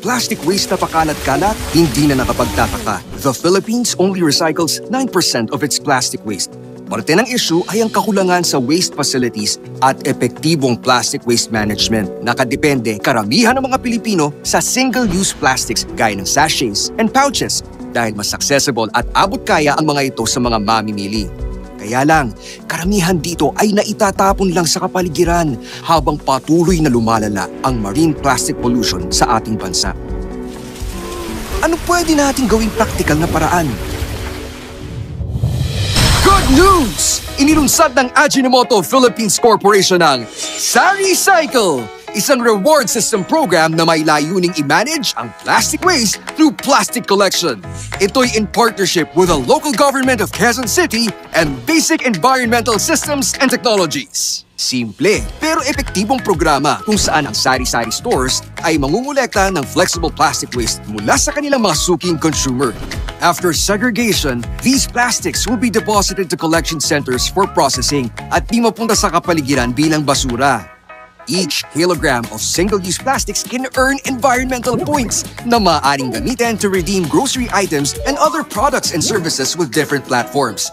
plastic waste na pakalat-kalat, hindi na nakapagtataka. The Philippines only recycles 9% of its plastic waste. Parte ng issue ay ang kakulangan sa waste facilities at epektibong plastic waste management. Nakadepende karamihan ng mga Pilipino sa single-use plastics gaya ng sachets and pouches dahil mas accessible at abot kaya ang mga ito sa mga mamimili. Kaya lang, karamihan dito ay naitatapon lang sa kapaligiran habang patuloy na lumalala ang marine plastic pollution sa ating bansa. Ano pwede natin gawing practical na paraan? Good news! Inilunsad ng Ajinomoto Philippines Corporation ang SariCycle, isang reward system program na may layuning i-manage ang plastic waste through plastic collection. Ito'y in partnership with the local government of Quezon City and Basic Environmental Systems and Technologies. Simple pero epektibong programa kung saan ang sari-sari stores ay mangungulekta ng flexible plastic waste mula sa kanilang mga suking consumer. After segregation, these plastics will be deposited to collection centers for processing at di mapunta sa kapaligiran bilang basura. Each kilogram of single-use plastics can earn environmental points na maaaring gamitin to redeem grocery items and other products and services with different platforms.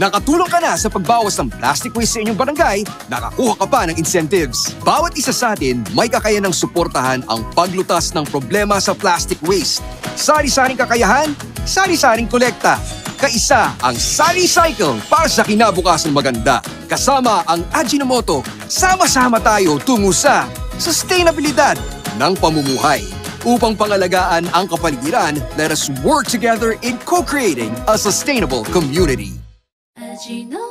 Nakatulong ka na sa pagbawas ng plastic waste sa inyong barangay, nakakuha ka pa ng incentives. Bawat isa sa atin may kakayanang suportahan ang paglutas ng problema sa plastic waste. Sari-saring kakayahan, sari-saring kolekta. Kaisa ang SariCycle para sa kinabukasan maganda. Kasama ang Ajinomoto, sama-sama tayo tungo sa sustainabilidad ng pamumuhay. Upang pangalagaan ang kapaligiran, let us work together in co-creating a sustainable community. Ajinomoto.